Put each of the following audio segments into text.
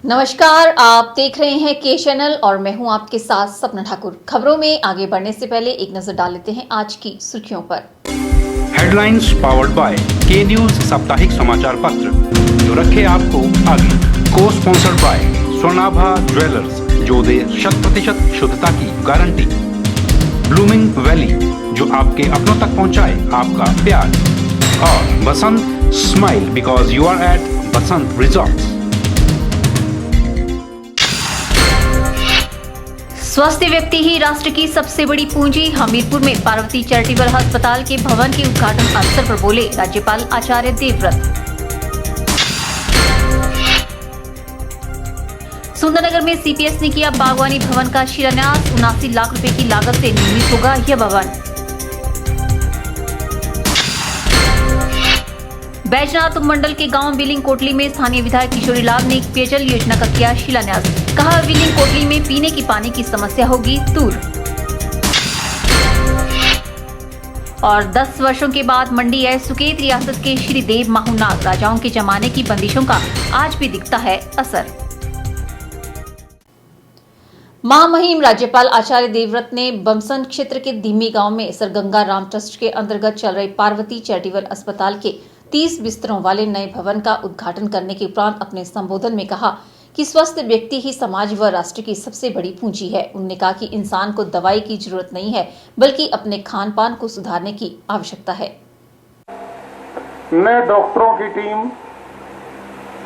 नमस्कार, आप देख रहे हैं के चैनल और मैं हूं आपके साथ सपना ठाकुर। खबरों में आगे बढ़ने से पहले एक नजर डाल लेते हैं आज की सुर्खियों पर। हेडलाइंस पावर्ड बाय के न्यूज साप्ताहिक समाचार पत्र, जो रखे आपको आगे। को स्पॉन्सर्ड बाय स्वर्णाभा ज्वेलर्स, जो दे 100% शुद्धता की गारंटी। ब्लूमिंग वैली, जो आपके अपनों तक पहुंचाए आपका प्यार। और Basant smile, because you are at Basant resorts. स्वस्थ व्यक्ति ही राष्ट्र की सबसे बड़ी पूंजी। हमीरपुर में पार्वती चैरिटेबल अस्पताल के भवन के उद्घाटन अवसर पर बोले राज्यपाल आचार्य देवव्रत। सुंदरनगर में सीपीएस ने किया बागवानी भवन का शिलान्यास। 79 लाख रुपए की लागत से निर्मित होगा यह भवन। बैजनाथ मंडल के गांव विलिंग कोटली में स्थानीय विधायक किशोरी लाल ने एक पेयजल योजना का किया शिलान्यास। कहा, विलिंग कोटली में पीने की पानी की समस्या होगी दूर। और 10 वर्षों के बाद मंडी है सुकेत रियासत के श्रीदेव माहुनाग राजाओं के जमाने की बंदिशों का आज भी दिखता है असर। महामहिम राज्यपाल आचार्य देवव्रत ने बमसन क्षेत्र के धीमी गांव में सर गंगा राम ट्रस्ट के अंतर्गत चल रहे पार्वती चैरिटेबल अस्पताल के 30 बिस्तरों वाले नए भवन का उद्घाटन करने के उपरांत अपने संबोधन में कहा कि स्वस्थ व्यक्ति ही समाज व राष्ट्र की सबसे बड़ी पूंजी है। उन्होंने कहा कि इंसान को दवाई की जरूरत नहीं है, बल्कि अपने खान पान को सुधारने की आवश्यकता है। न डॉक्टरों की टीम,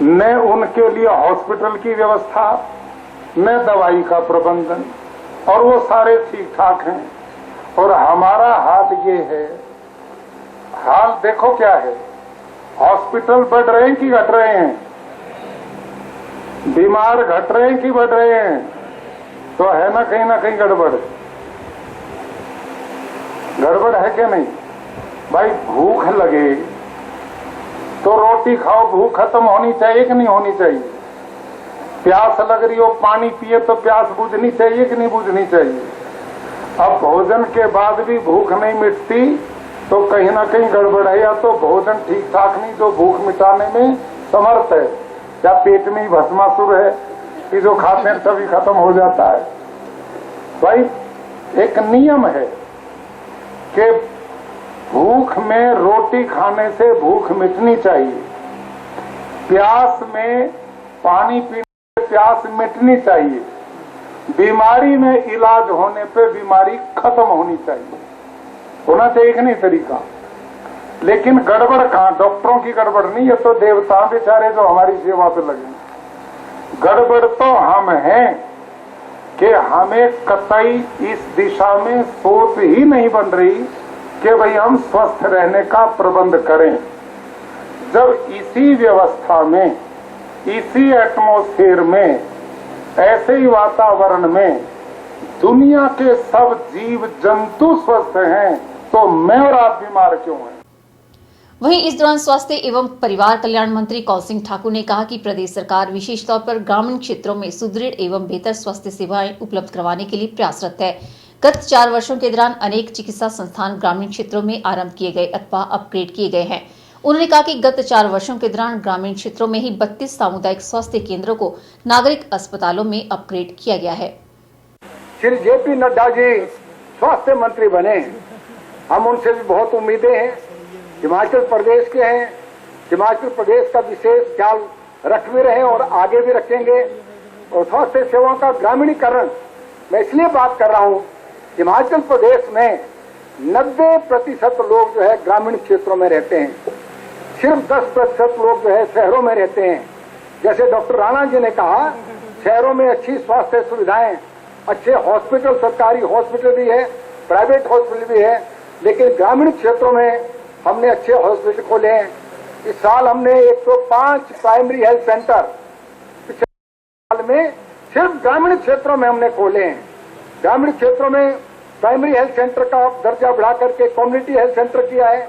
न उनके लिए हॉस्पिटल की व्यवस्था, न दवाई का प्रबंधन, और वो सारे ठीक ठाक हैं। और हमारा हाल ये है, हाल देखो क्या है, हॉस्पिटल बढ़ रहे हैं कि घट रहे हैं, बीमार घट रहे हैं कि बढ़ रहे हैं, तो है ना कहीं गड़बड़। गड़बड़ है क्या नहीं भाई? भूख लगे तो रोटी खाओ, भूख खत्म होनी चाहिए कि नहीं होनी चाहिए? प्यास लग रही हो, पानी पिए तो प्यास बुझनी चाहिए कि नहीं बुझनी चाहिए? अब भोजन के बाद भी भूख नहीं मिटती तो कहीं ना कहीं गड़बड़ है। या तो भोजन ठीक ठाक नहीं जो भूख मिटाने में समर्थ है, या पेट में ही भस्मासुर है कि जो खाते हैं तभी खत्म हो जाता है। भाई एक नियम है कि भूख में रोटी खाने से भूख मिटनी चाहिए, प्यास में पानी पीने से प्यास मिटनी चाहिए, बीमारी में इलाज होने पे बीमारी खत्म होनी चाहिए। होना चाहिए कि नहीं तरीका? लेकिन गड़बड़ कहां? डॉक्टरों की गड़बड़ नहीं, ये तो देवता बेचारे जो हमारी सेवा पे लगे। गड़बड़ तो हम हैं कि हमें कतई इस दिशा में सोच ही नहीं बन रही कि भाई हम स्वस्थ रहने का प्रबंध करें। जब इसी व्यवस्था में, इसी एटमॉस्फेयर में, ऐसे ही वातावरण में दुनिया के सब जीव जंतु स्वस्थ हैं, तो मैं और आप बीमार क्यों हैं? वहीं इस दौरान स्वास्थ्य एवं परिवार कल्याण मंत्री कौल सिंह ठाकुर ने कहा कि प्रदेश सरकार विशेष तौर पर ग्रामीण क्षेत्रों में सुदृढ़ एवं बेहतर स्वास्थ्य सेवाएं उपलब्ध करवाने के लिए प्रयासरत है। गत 4 वर्षों के दौरान अनेक चिकित्सा संस्थान ग्रामीण क्षेत्रों में आरंभ किए गए अथवा अपग्रेड किए गए हैं। उन्होंने कहा कि गत 4 वर्षों के दौरान ग्रामीण क्षेत्रों में ही 32 सामुदायिक स्वास्थ्य केंद्रों को नागरिक अस्पतालों में अपग्रेड किया गया है। श्री जेपी नड्डा जी स्वास्थ्य मंत्री बने, हम उनसे भी बहुत उम्मीदें हैं। हिमाचल प्रदेश के हैं, हिमाचल प्रदेश का विशेष ख्याल रख भी रहे और आगे भी रखेंगे। और स्वास्थ्य सेवाओं का ग्रामीणीकरण मैं इसलिए बात कर रहा हूं, हिमाचल प्रदेश में 90% लोग जो है ग्रामीण क्षेत्रों में रहते हैं, सिर्फ 10% लोग जो है शहरों में रहते हैं। जैसे डॉक्टर राणा जी ने कहा, शहरों में अच्छी स्वास्थ्य सुविधाएं, अच्छे हॉस्पिटल, सरकारी हॉस्पिटल भी है, प्राइवेट हॉस्पिटल भी है, लेकिन ग्रामीण क्षेत्रों में हमने अच्छे हॉस्पिटल खोले हैं। इस साल हमने 105 प्राइमरी हेल्थ सेंटर पिछले साल में सिर्फ ग्रामीण क्षेत्रों में हमने खोले हैं। ग्रामीण क्षेत्रों में प्राइमरी हेल्थ सेंटर का दर्जा बढ़ा करके कम्युनिटी हेल्थ सेंटर किया है।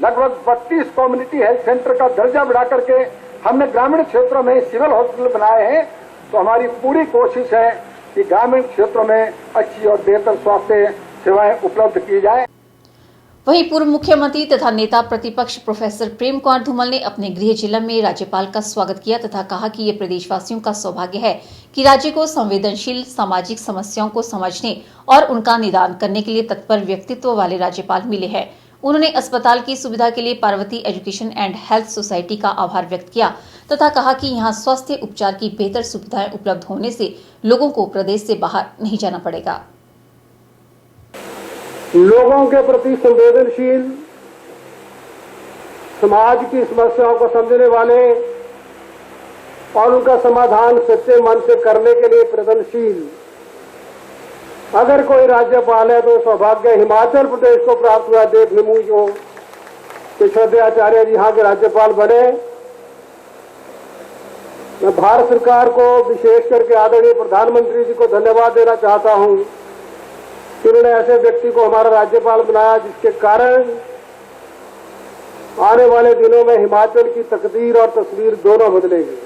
लगभग 32 कम्युनिटी हेल्थ सेंटर का दर्जा बढ़ा करके हमने ग्रामीण क्षेत्रों में सिविल हॉस्पिटल बनाए हैं। तो हमारी पूरी कोशिश है कि ग्रामीण क्षेत्रों में अच्छी और बेहतर स्वास्थ्य सेवाएं उपलब्ध की जाए। वहीं पूर्व मुख्यमंत्री तथा नेता प्रतिपक्ष प्रोफेसर प्रेम कुमार धूमल ने अपने गृह जिला में राज्यपाल का स्वागत किया तथा कहा कि ये प्रदेशवासियों का सौभाग्य है कि राज्य को संवेदनशील सामाजिक समस्याओं को समझने और उनका निदान करने के लिए तत्पर व्यक्तित्व वाले राज्यपाल मिले हैं। उन्होंने अस्पताल की सुविधा के लिए Parvati education and health society का आभार व्यक्त किया तथा कहा कि यहां स्वास्थ्य उपचार की बेहतर सुविधाएं उपलब्ध होने से लोगों को प्रदेश से बाहर नहीं जाना पड़ेगा। लोगों के प्रति संवेदनशील, समाज की समस्याओं को समझने वाले और उनका समाधान सच्चे मन से करने के लिए प्रयत्नशील अगर कोई राज्यपाल है तो सौभाग्य हिमाचल प्रदेश को प्राप्त हुआ। देखने मुझको कृष्णदेवाचार्य जी यहाँ के राज्यपाल बने। मैं भारत सरकार को विशेष करके आदरणीय प्रधानमंत्री जी को धन्यवाद देना चाहता हूँ कि उन्होंने ऐसे व्यक्ति को हमारा राज्यपाल बनाया जिसके कारण आने वाले दिनों में हिमाचल की तकदीर और तस्वीर दोनों बदलेगी।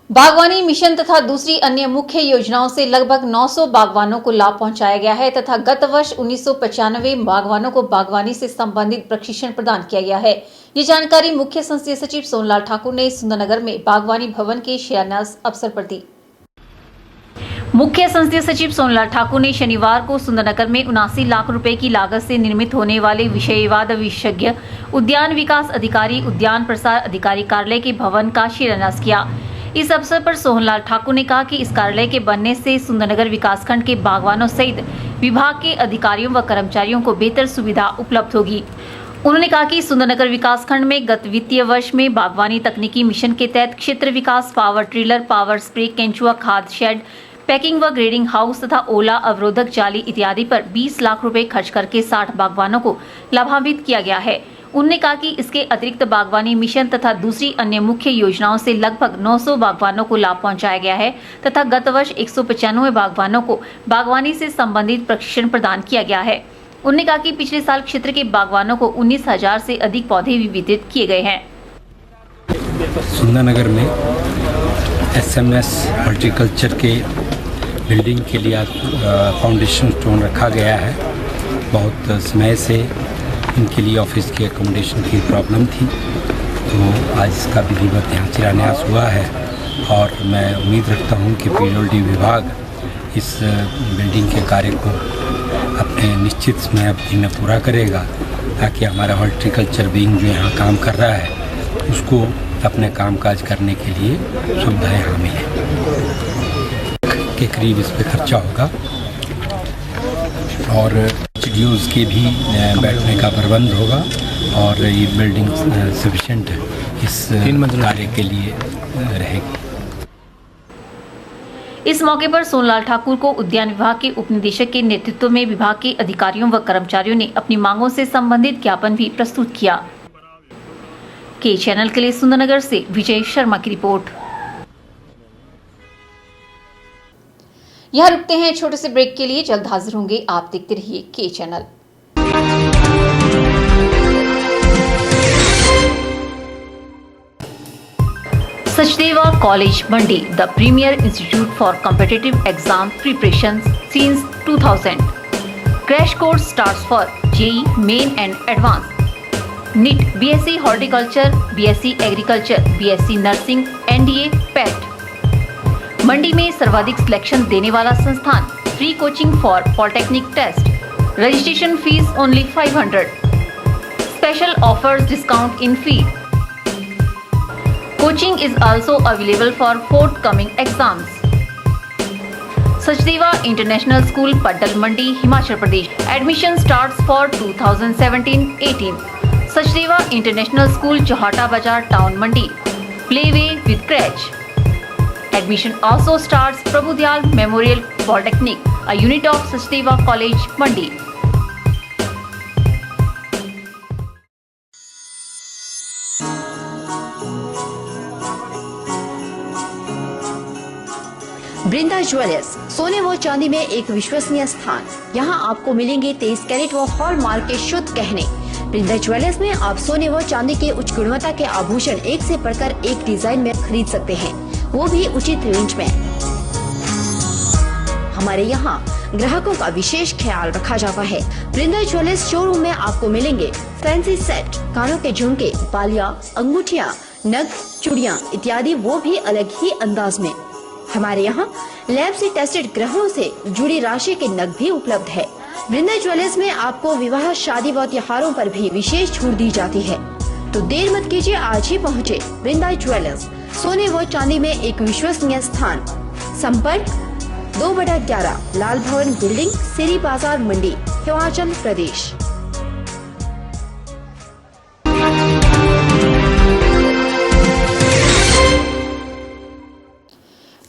बागवानी मिशन तथा दूसरी अन्य मुख्य योजनाओं से लगभग 900 बागवानों को लाभ पहुंचाया गया है तथा गत वर्ष 1995 बागवानों को बागवानी से संबंधित प्रशिक्षण प्रदान किया गया है। ये जानकारी मुख्य संसदीय सचिव सोनलाल ठाकुर ने सुंदरनगर में बागवानी भवन के शिलान्यास अवसर पर दी। मुख्य संसदीय सचिव सोनलाल ठाकुर ने शनिवार को सुंदरनगर में 79 लाख रुपए की लागत से निर्मित होने वाले विषयवाद विशेषज्ञ उद्यान विकास अधिकारी उद्यान प्रसार अधिकारी कार्यालय के भवन का शिलान्यास किया। इस अवसर पर सोहनलाल ठाकुर ने कहा कि इस कार्यालय के बनने से सुंदरनगर विकासखंड के बागवानों सहित विभाग के अधिकारियों व कर्मचारियों को बेहतर सुविधा उपलब्ध होगी। उन्होंने कहा कि सुंदरनगर विकासखंड में गत वित्तीय वर्ष में बागवानी तकनीकी मिशन के तहत क्षेत्र विकास, पावर ट्रिलर, पावर स्प्रे, केंचुआ खाद शेड, पैकिंग व ग्रेडिंग हाउस तथा ओला अवरोधक जाली इत्यादि पर 20 लाख रुपए खर्च करके 60 बागवानों को लाभान्वित किया गया है। उन्होंने कहा कि इसके अतिरिक्त बागवानी मिशन तथा दूसरी अन्य मुख्य योजनाओं से लगभग 900 बागवानों को लाभ पहुंचाया गया है तथा गत वर्ष 195 बागवानों को बागवानी से संबंधित प्रशिक्षण प्रदान किया गया है। उन्होंने कहा कि पिछले साल क्षेत्र के बागवानों को 19,000 से अधिक पौधे भी वितरित किए गए हैं। सुंदरनगर में SMS हॉर्टिकल्चर के बिल्डिंग के लिए फाउंडेशन स्टोन रखा गया है। बहुत समय से इनके लिए ऑफिस की एकोमोडेशन की प्रॉब्लम थी, तो आज इसका विधिवत यहाँ शिलान्यास हुआ है और मैं उम्मीद रखता हूँ कि PWD विभाग इस बिल्डिंग के कार्य को अपने निश्चित समय अवधि में पूरा करेगा ताकि हमारा हॉर्टिकल्चर विंग जो यहाँ काम कर रहा है उसको अपने कामकाज करने के लिए सुविधाएँ यहाँ मिलें। के करीब इस पर खर्चा होगा और स्टूडियोज़ के भी बैठने का प्रबंध होगा और ये बिल्डिंग सफिशिएंट इस कार्य के लिए रहेगी। इस मौके पर सोनलाल ठाकुर को उद्यान विभाग के उप निदेशक के नेतृत्व में विभाग के अधिकारियों व कर्मचारियों ने अपनी मांगों से संबंधित ज्ञापन भी प्रस्तुत किया। के चैनल के लिए सुंदरनगर से विजय शर्मा की रिपोर्ट। यहाँ रुकते हैं छोटे से ब्रेक के लिए, जल्द हाजिर होंगे। आप देखते रहिए के channel. Sachdeva college Mandi, the premier institute for competitive exam preparation since 2000. Crash course starts for JEE Main and Advanced, NEET, BSc Horticulture, BSc Agriculture, BSc Nursing, NDA, PET. Mandi में सर्वाधिक सिलेक्शन देने वाला संस्थान। Free coaching for polytechnic test. Registration fees only 500। Special offers discount in fee. Coaching is also available for forthcoming exams. Sachdeva international school, Paddal Mandi, Himachal Pradesh. Admission starts for 2017-18। Sachdeva international school, Chauhata Bazaar town Mandi. Playway with creche. Admission also starts Prabhudyal Memorial Polytechnic, a unit of Sachdeva College, Mandi. Brinda jewellers, सोने व चांदी में एक विश्वसनीय स्थान। यहाँ आपको मिलेंगे 23 कैरेट व हॉलमार्क के शुद्ध गहने। बृंदा ज्वेलर्स में आप सोने व चांदी के उच्च गुणवत्ता के आभूषण एक से बढ़कर एक डिजाइन में खरीद सकते हैं, वो भी उचित रेंज में। हमारे यहाँ ग्राहकों का विशेष ख्याल रखा जाता है। वृंदा ज्वेलर्स शोरूम में आपको मिलेंगे फैंसी सेट, कानों के झुमके, बालियां, अंगूठियां, नग, चूड़ियां इत्यादि, वो भी अलग ही अंदाज में। हमारे यहाँ लैब से टेस्टेड ग्रहों से जुड़ी राशि के नग भी उपलब्ध है। वृंदा ज्वेलर्स में आपको विवाह, शादी व त्योहारों पर भी विशेष छूट दी जाती है। तो देर मत कीजिए, आज ही पहुँचे वृंदा ज्वेलर्स, सोने व चांदी में एक विश्वसनीय स्थान। संपर्क 2/11 लाल भवन बिल्डिंग, सिरी बाजार मंडी, हिमाचल प्रदेश।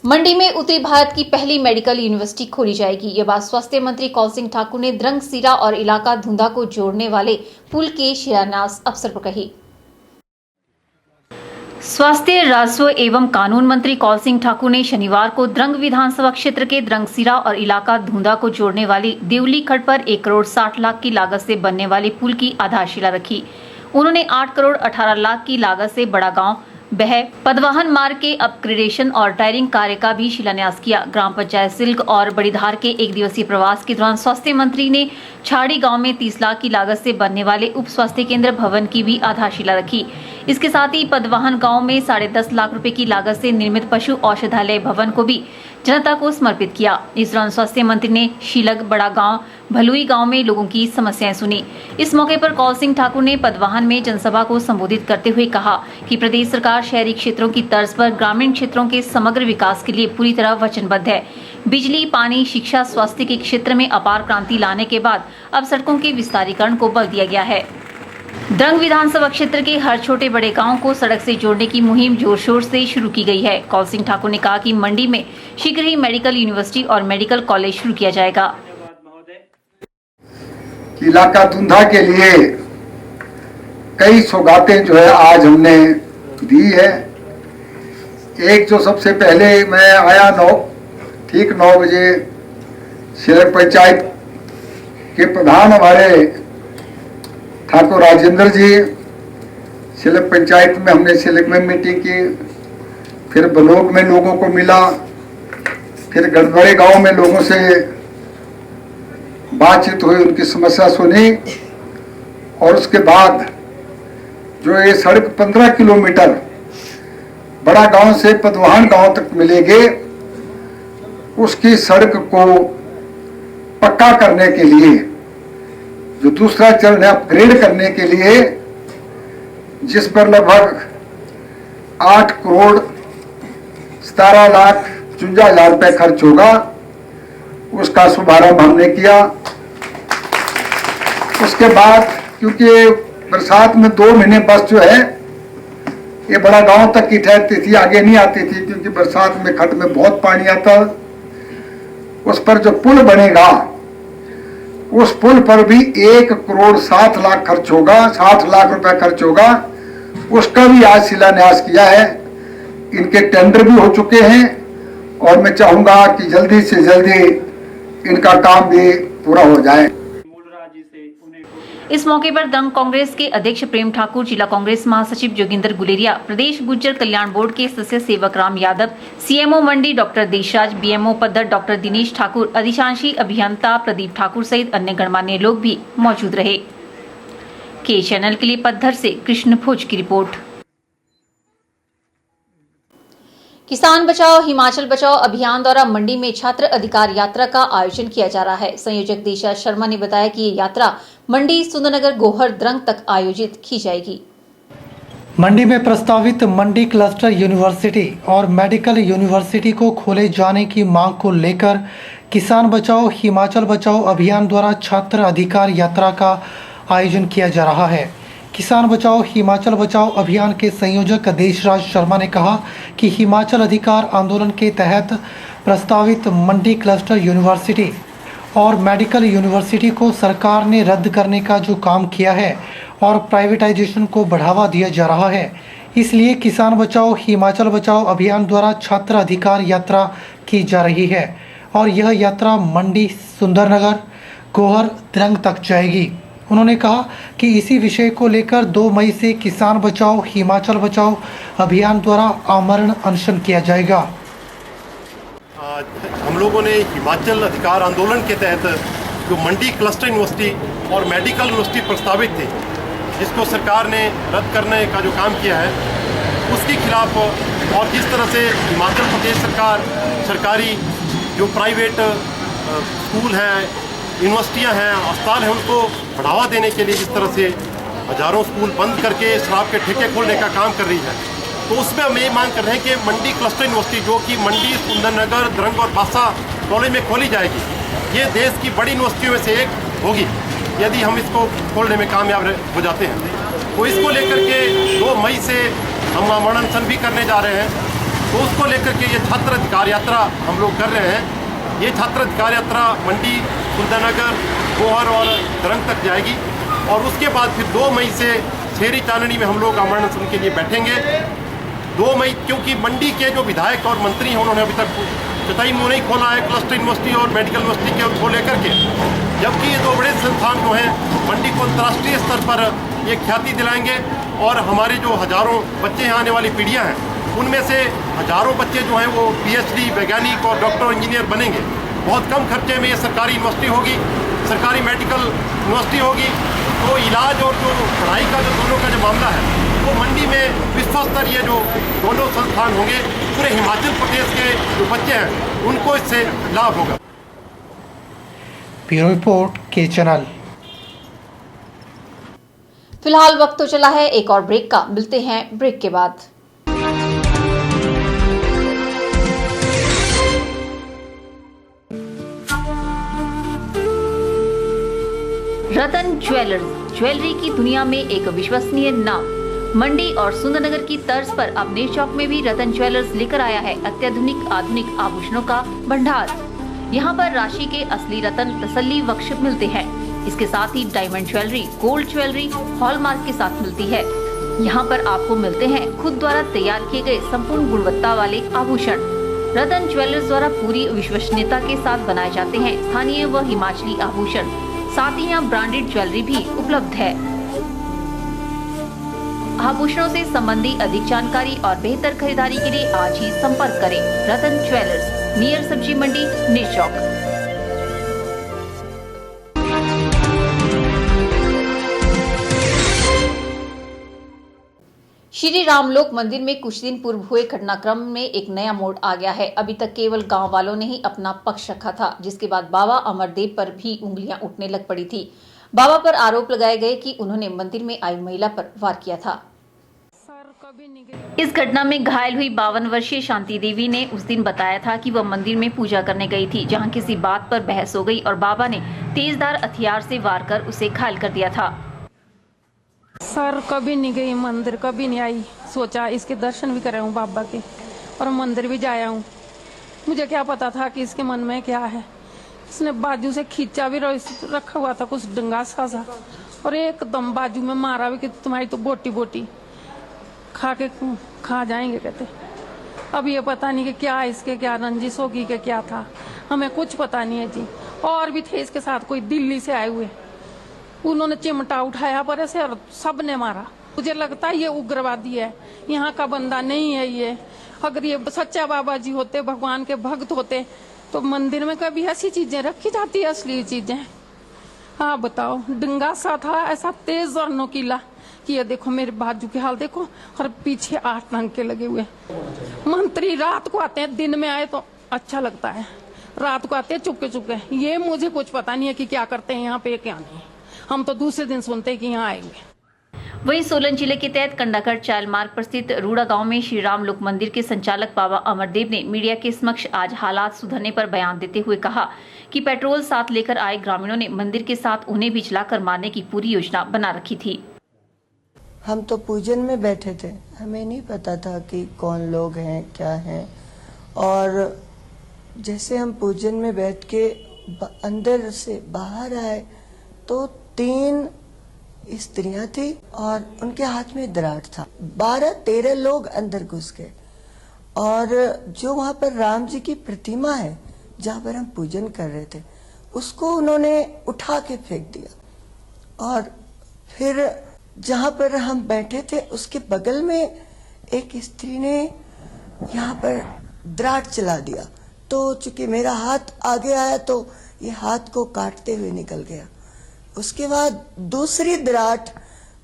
मंडी में उत्तरी भारत की पहली मेडिकल यूनिवर्सिटी खोली जाएगी। ये बात स्वास्थ्य मंत्री कौलसिंह ठाकुर ने द्रंगसीरा और इलाका धुंधा को जोड़ने वाले पुल के शिलान्यास अवसर पर कही। स्वास्थ्य, राजस्व एवं कानून मंत्री कौलसिंह ठाकुर ने शनिवार को द्रंग विधानसभा क्षेत्र के द्रंगसीरा और इलाका धुंधा को जोड़ने वाली देवली खड्ड पर 1 करोड़ 60 लाख की लागत से बनने वाले पुल की आधारशिला रखी। उन्होंने 8 करोड़ 18 लाख की लागत से बड़ा गांव बह पदवाहन मार्ग के अपग्रेडेशन और टायरिंग कार्य का भी शिलान्यास किया। ग्राम पंचायत सिल्क और बड़ीधार के 1 दिवसीय प्रवास के दौरान स्वास्थ्य मंत्री ने छाड़ी गांव में 30 लाख की लागत से बनने वाले उप स्वास्थ्य केंद्र भवन की भी आधारशिला रखी। इसके साथ ही पदवाहन गांव में 10.5 लाख रुपए की लागत से निर्मित पशु औषधालय भवन को भी जनता को समर्पित किया। इस दौरान स्वास्थ्य मंत्री ने शीलग, बड़ा गांव, भलुई गांव में लोगों की समस्याएं सुनी। इस मौके पर कौलसिंह ठाकुर ने पदवाहन में जनसभा को संबोधित करते हुए कहा कि प्रदेश सरकार शहरी क्षेत्रों की तर्ज पर ग्रामीण क्षेत्रों के समग्र विकास के लिए पूरी तरह वचनबद्ध है। बिजली, पानी, शिक्षा, स्वास्थ्य के क्षेत्र में अपार क्रांति लाने के बाद अब सड़कों के विस्तारीकरण को बल दिया गया है। द्रंग विधानसभा क्षेत्र के हर छोटे बड़े गांव को सड़क से जोड़ने की मुहिम जोर शोर से शुरू की गई है। कौलसिंह ठाकुर ने कहा कि मंडी में शीघ्र ही मेडिकल यूनिवर्सिटी और मेडिकल कॉलेज शुरू किया जाएगा। इलाका धुंधा के लिए कई सौगातें जो है आज हमने दी है। एक जो सबसे पहले मैं आया 9 बजे शिलक पंचायत के प्रधान हमारे ठाकुर राजेंद्र जी, शिलक पंचायत में हमने शिलक में मीटिंग की, फिर ब्लॉक में लोगों को मिला, फिर गड़बड़े गांव में लोगों से बातचीत हुई, उनकी समस्या सुनी और उसके बाद जो ये सड़क 15 किलोमीटर बड़ा गांव से पदवाहन गांव तक मिलेगी, उसकी सड़क को पक्का करने के लिए जो दूसरा चरण है अपग्रेड करने के लिए, जिस पर लगभग 8 करोड़ 17 लाख 54 हजार रुपए खर्च होगा, उसका शुभारंभ हमने किया। उसके बाद क्योंकि बरसात में 2 महीने बस जो है ये बड़ा गांव तक की ठहरती थी, आगे नहीं आती थी क्योंकि बरसात में खड्ड में बहुत पानी आता। उस पर जो पुल बनेगा, उस पुल पर भी 1 करोड़ 60 लाख खर्च होगा, 60 लाख रुपए खर्च होगा। उसका भी आज शिलान्यास किया है। इनके टेंडर भी हो चुके हैं और मैं चाहूंगा कि जल्दी से जल्दी इनका काम भी पूरा हो जाए। इस मौके पर दंग कांग्रेस के अध्यक्ष प्रेम ठाकुर, जिला कांग्रेस महासचिव जोगिंदर गुलेरिया, प्रदेश गुज्जर कल्याण बोर्ड के सदस्य Sewak Ram Yadav, CMO Mandi doctor Deshraj, BMO Paddhar doctor Dinesh Thakur, अधिशांशी अभियंता प्रदीप ठाकुर सहित अन्य गणमान्य लोग भी मौजूद रहे। के चैनल के लिए पद्धर से कृष्ण भोज की रिपोर्ट। किसान बचाओ हिमाचल बचाओ अभियान द्वारा मंडी में छात्र अधिकार यात्रा का आयोजन किया जा रहा है। संयोजक देशराज शर्मा ने बताया कि ये यात्रा मंडी, सुंदरनगर, गोहर, द्रंग तक आयोजित की जाएगी। मंडी में प्रस्तावित मंडी क्लस्टर यूनिवर्सिटी और मेडिकल यूनिवर्सिटी को खोले जाने की मांग को लेकर किसान बचाओ हिमाचल बचाओ अभियान द्वारा छात्र अधिकार यात्रा का आयोजन किया जा रहा है। किसान बचाओ हिमाचल बचाओ अभियान के संयोजक देशराज शर्मा ने कहा कि हिमाचल अधिकार आंदोलन के तहत प्रस्तावित मंडी क्लस्टर यूनिवर्सिटी और मेडिकल यूनिवर्सिटी को सरकार ने रद्द करने का जो काम किया है और प्राइवेटाइजेशन को बढ़ावा दिया जा रहा है, इसलिए किसान बचाओ हिमाचल बचाओ अभियान द्वारा छात्र अधिकार यात्रा की जा रही है और यह यात्रा मंडी, सुंदरनगर, गोहर, द्रंग तक जाएगी। उन्होंने कहा कि इसी विषय को लेकर 2 मई से किसान बचाओ हिमाचल बचाओ अभियान द्वारा आमरण अनशन किया जाएगा। हम लोगों ने हिमाचल अधिकार आंदोलन के तहत जो मंडी क्लस्टर यूनिवर्सिटी और मेडिकल यूनिवर्सिटी प्रस्तावित थी, जिसको सरकार ने रद्द करने का जो काम किया है, उसके खिलाफ और जिस तरह से हिमाचल प्रदेश सरकार सरकारी जो प्राइवेट स्कूल हैं, यूनिवर्सिटियां हैं, अस्पताल हैं, उनको बढ़ावा देने के लिए जिस तरह से हज़ारों स्कूल बंद करके शराब के ठेके खोलने का काम कर रही है, तो उसमें हम ये मांग कर रहे हैं कि मंडी क्लस्टर यूनिवर्सिटी जो कि मंडी, सुंदरनगर, द्रंग और बासा कॉलेज में खोली जाएगी, ये देश की बड़ी यूनिवर्सिटियों में से एक होगी यदि हम इसको खोलने में कामयाब हो जाते हैं। तो इसको लेकर के 2 मई से हम अमरण अनशन भी करने जा रहे हैं। तो उसको लेकर के ये छात्र अधिकार यात्रा हम लोग कर रहे हैं। ये छात्र अधिकार यात्रा मंडी, सुंदरनगर, गोहर और द्रंग तक जाएगी और उसके बाद फिर 2 मई से छेरी चांदनी में हम लोग अमरण अनशन के लिए बैठेंगे। 2 मई क्योंकि मंडी के जो विधायक और मंत्री हैं उन्होंने अभी तक कतई मुँह नहीं खोला है क्लस्टर यूनिवर्सिटी और मेडिकल यूनिवर्सिटी को लेकर के, जबकि ये 2 बड़े संस्थान जो हैं मंडी को अंतर्राष्ट्रीय स्तर पर ये ख्याति दिलाएंगे और हमारे जो हज़ारों बच्चे हैं, आने वाली पीढ़ियाँ हैं, उनमें से हज़ारों बच्चे जो हैं वो PhD वैज्ञानिक और डॉक्टर इंजीनियर बनेंगे। बहुत कम खर्चे में ये सरकारी यूनिवर्सिटी होगी, सरकारी मेडिकल यूनिवर्सिटी होगी। तो इलाज और जो पढ़ाई का जो दोनों का जो मामला है वो मंडी में विश्व स्तरीय जो दोनों संस्थान होंगे, पूरे हिमाचल प्रदेश के जो बच्चे हैं उनको इससे लाभ होगा। ब्यूरो रिपोर्ट के चैनल। फिलहाल वक्त तो चला है एक और ब्रेक का, मिलते हैं ब्रेक के बाद। रतन ज्वेलर्स, ज्वेलरी की दुनिया में एक विश्वसनीय नाम। मंडी और सुंदरनगर की तर्ज पर अब नए चौक में भी रतन ज्वेलर्स लेकर आया है अत्याधुनिक आधुनिक आभूषणों का भंडार। यहाँ पर राशि के असली रतन तसल्ली बख्श मिलते हैं। इसके साथ ही diamond jewellery, gold jewellery hallmark के साथ मिलती है। यहाँ पर आपको मिलते हैं खुद द्वारा तैयार किए गए संपूर्ण गुणवत्ता वाले आभूषण। रतन ज्वेलर्स द्वारा पूरी विश्वसनीयता के साथ बनाए जाते हैं स्थानीय व हिमाचली आभूषण। साथ ही यहाँ ब्रांडेड ज्वेलरी भी उपलब्ध है। आभूषणों से संबंधी अधिक जानकारी और बेहतर खरीदारी के लिए आज ही संपर्क करें। रतन ज्वेलर्स, नियर सब्जी मंडी, नए चौक। श्री रामलोक मंदिर में कुछ दिन पूर्व हुए घटनाक्रम में एक नया मोड़ आ गया है। अभी तक केवल गांव वालों ने ही अपना पक्ष रखा था, जिसके बाद बाबा अमरदेव पर भी उंगलियां उठने लग पड़ी थी। बाबा पर आरोप लगाए गए कि उन्होंने मंदिर में आई महिला पर वार किया था। इस घटना में घायल हुई 52 वर्षीय शांति देवी ने उस दिन बताया था कि वह मंदिर में पूजा करने गई थी, जहां किसी बात पर बहस हो गई और बाबा ने तेजधार हथियार से वार कर उसे घायल कर दिया था। सर कभी नहीं गई मंदिर, कभी नहीं आई। सोचा इसके दर्शन भी कर रहा हूँ बाबा के और मंदिर भी जाया हूँ। मुझे क्या पता था कि इसके मन में क्या है। इसने बाजू से खींचा भी रखा हुआ था कुछ डंगा सा और एकदम बाजू में मारा भी कि तुम्हारी तो बोटी बोटी खा जाएंगे कहते। अब ये पता नहीं कि क्या इसके क्या रंजिश होगी कि क्या था, हमें कुछ पता नहीं है जी। और भी थे इसके साथ कोई दिल्ली से आए हुए, उन्होंने चिमटा उठाया पर ऐसे और सब ने मारा। मुझे लगता है ये उग्रवादी है, यहाँ का बंदा नहीं है ये। अगर ये सच्चा बाबा जी होते, भगवान के भक्त होते, तो मंदिर में कभी ऐसी चीजें रखी जाती है, असली चीजें। हाँ बताओ, डंगा सा था ऐसा तेज और नोकीला कि ये देखो मेरे बाजू के हाल देखो, और पीछे 8 टंके लगे हुए। मंत्री रात को आते हैं, दिन में आए तो अच्छा लगता है, रात को आते हैं चुपके चुपके। ये मुझे कुछ पता नहीं है कि क्या करते हैं यहाँ पे क्या नहीं। हम तो दूसरे दिन सुनते हैं कि यहाँ आएंगे। वहीं सोलन जिले के तहत कंडाकड़ चायल मार्ग पर स्थित रूड़ा गांव में श्री राम लोक मंदिर के संचालक बाबा अमरदेव ने मीडिया के समक्ष आज हालात सुधरने पर बयान देते हुए कहा कि पेट्रोल साथ लेकर आए ग्रामीणों ने मंदिर के साथ उन्हें भी जलाकर मारने की पूरी योजना बना रखी थी। हम तो पूजन में बैठे थे, हमें नहीं पता था कि कौन लोग हैं क्या हैं। और जैसे हम पूजन में बैठ के अंदर से बाहर आए तो 3 स्त्रियां थी और उनके हाथ में दराट था। 12-13 लोग अंदर घुस गए और जो वहां पर राम जी की प्रतिमा है जहां पर हम पूजन कर रहे थे उसको उन्होंने उठा के फेंक दिया। और फिर जहां पर हम बैठे थे उसके बगल में एक स्त्री ने यहाँ पर दराट चला दिया। तो चूंकि मेरा हाथ आगे आया तो ये हाथ को काटते हुए निकल गया। उसके बाद दूसरी दराट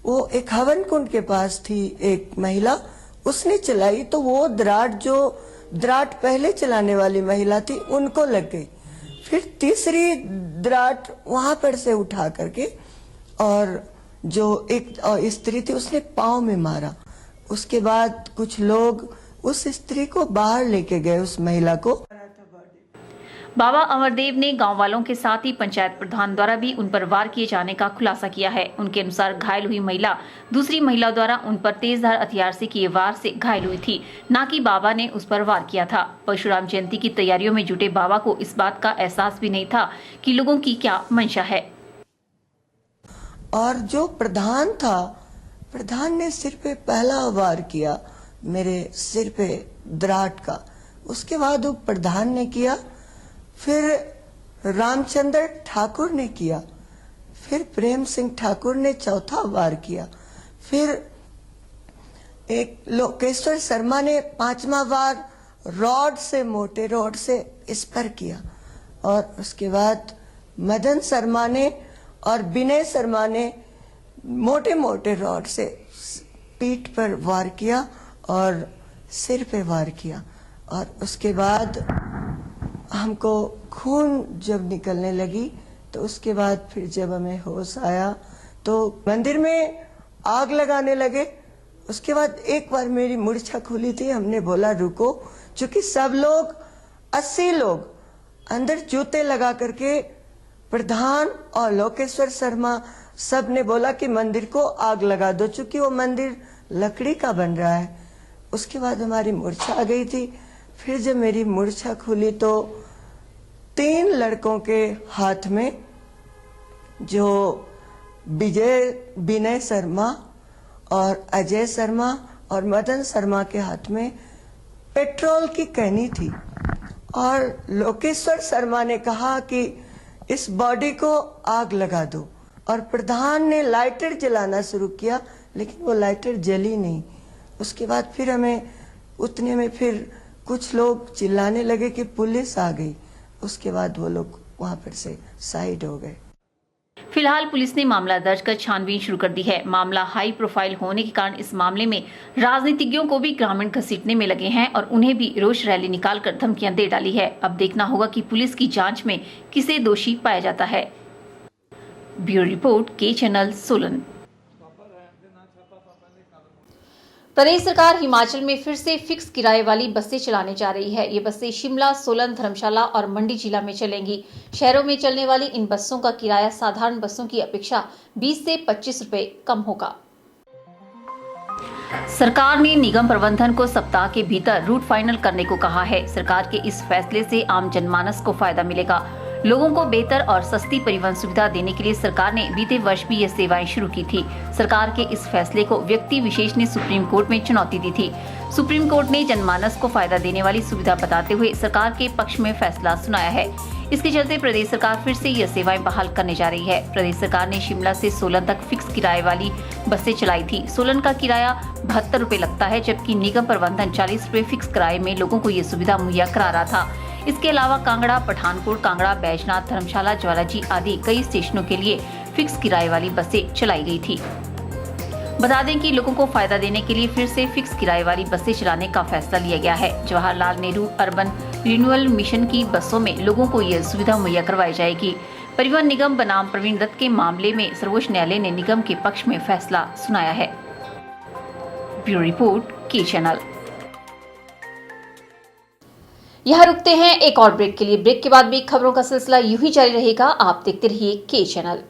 वो एक हवन कुंड के पास थी, एक महिला उसने चलाई, तो वो दराट पहले चलाने वाली महिला थी उनको लग गई। फिर तीसरी दराट वहां पर से उठा करके और जो एक स्त्री थी उसने पांव में मारा। उसके बाद कुछ लोग उस स्त्री को बाहर लेके गए, उस महिला को। बाबा अमरदेव ने गांव वालों के साथ ही पंचायत प्रधान द्वारा भी उन पर वार किए जाने का खुलासा किया है। उनके अनुसार घायल हुई महिला दूसरी महिला द्वारा उन पर तेजधार हथियार से किए वार से घायल हुई थी, न कि बाबा ने उस पर वार किया था। परशुराम जयंती की तैयारियों में जुटे बाबा को इस बात का एहसास भी नहीं था कि लोगों की क्या मंशा है। और जो प्रधान था, प्रधान ने सिर पे पहला वार किया, मेरे सिर पे दराट का। उसके बाद वो प्रधान ने किया, फिर रामचंद्र ठाकुर ने किया, फिर प्रेम सिंह ठाकुर ने चौथा वार किया, फिर एक लोकेश्वर शर्मा ने पांचवा वार रॉड से, मोटे रॉड से इस पर किया। और उसके बाद मदन शर्मा ने और विनय शर्मा ने मोटे मोटे रॉड से पीठ पर वार किया और सिर पे वार किया। और उसके बाद हमको खून जब निकलने लगी तो उसके बाद फिर जब हमें होश आया तो मंदिर में आग लगाने लगे। उसके बाद एक बार मेरी मूर्छा खुली थी, हमने बोला रुको, क्योंकि सब लोग 80 लोग अंदर जूते लगा करके, प्रधान और लोकेश्वर शर्मा सब ने बोला कि मंदिर को आग लगा दो, चूंकि वो मंदिर लकड़ी का बन रहा है। उसके बाद हमारी मूर्छा आ गई थी। फिर जब मेरी मूर्छा खुली तो 3 लड़कों के हाथ में, जो विनय शर्मा और अजय शर्मा और मदन शर्मा के हाथ में पेट्रोल की कैनी थी। और लोकेश्वर शर्मा ने कहा कि इस बॉडी को आग लगा दो, और प्रधान ने लाइटर जलाना शुरू किया, लेकिन वो लाइटर जली नहीं। उसके बाद फिर हमें उतने में फिर कुछ लोग चिल्लाने लगे कि पुलिस आ गई। उसके बाद वो लोग वहां पर से साइड हो गए। फिलहाल पुलिस ने मामला दर्ज कर छानबीन शुरू कर दी है। मामला हाई प्रोफाइल होने के कारण इस मामले में राजनीतिज्ञों को भी ग्रामीण घसीटने में लगे हैं और उन्हें भी रोष रैली निकालकर धमकियां दे डाली है। अब देखना होगा कि पुलिस की जांच में किसे दोषी पाया जाता है। ब्यूरो रिपोर्ट, के चैनल, सोलन। प्रदेश सरकार हिमाचल में फिर से फिक्स किराए वाली बसें चलाने जा रही है। ये बसें शिमला, सोलन, धर्मशाला और मंडी जिला में चलेंगी। शहरों में चलने वाली इन बसों का किराया साधारण बसों की अपेक्षा 20 से 25 रुपए कम होगा। सरकार ने निगम प्रबंधन को सप्ताह के भीतर रूट फाइनल करने को कहा है। सरकार के इस फैसले से आम जनमानस को फायदा मिलेगा। लोगों को बेहतर और सस्ती परिवहन सुविधा देने के लिए सरकार ने बीते वर्ष भी ये सेवाएं शुरू की थी। सरकार के इस फैसले को व्यक्ति विशेष ने सुप्रीम कोर्ट में चुनौती दी थी। सुप्रीम कोर्ट ने जनमानस को फायदा देने वाली सुविधा बताते हुए सरकार के पक्ष में फैसला सुनाया है। इसके चलते प्रदेश सरकार फिर से यह सेवाएं बहाल करने जा रही है। प्रदेश सरकार ने शिमला से सोलन तक फिक्स किराए वाली बसें चलाई थी। सोलन का किराया 72 रुपए लगता है, जबकि निगम प्रबंधन 40 रुपए फिक्स किराए में लोगों को ये सुविधा मुहैया करा रहा था। इसके अलावा कांगड़ा, पठानकोट, कांगड़ा, बैजनाथ, धर्मशाला, ज्वालाजी आदि कई स्टेशनों के लिए फिक्स किराए वाली बसें चलाई गई थी। बता दें कि लोगों को फायदा देने के लिए फिर से फिक्स किराए वाली बसें चलाने का फैसला लिया गया है। Jawaharlal Nehru urban renewal mission की बसों में लोगों को यह सुविधा मुहैया करवाई जाएगी। परिवहन निगम बनाम प्रवीण दत्त के मामले में सर्वोच्च न्यायालय ने निगम के पक्ष में फैसला सुनाया है। ब्यूरो रिपोर्ट, के चैनल। यहाँ रुकते हैं एक और ब्रेक के लिए। ब्रेक के बाद भी खबरों का सिलसिला यूं ही जारी रहेगा। आप देखते रहिए के चैनल।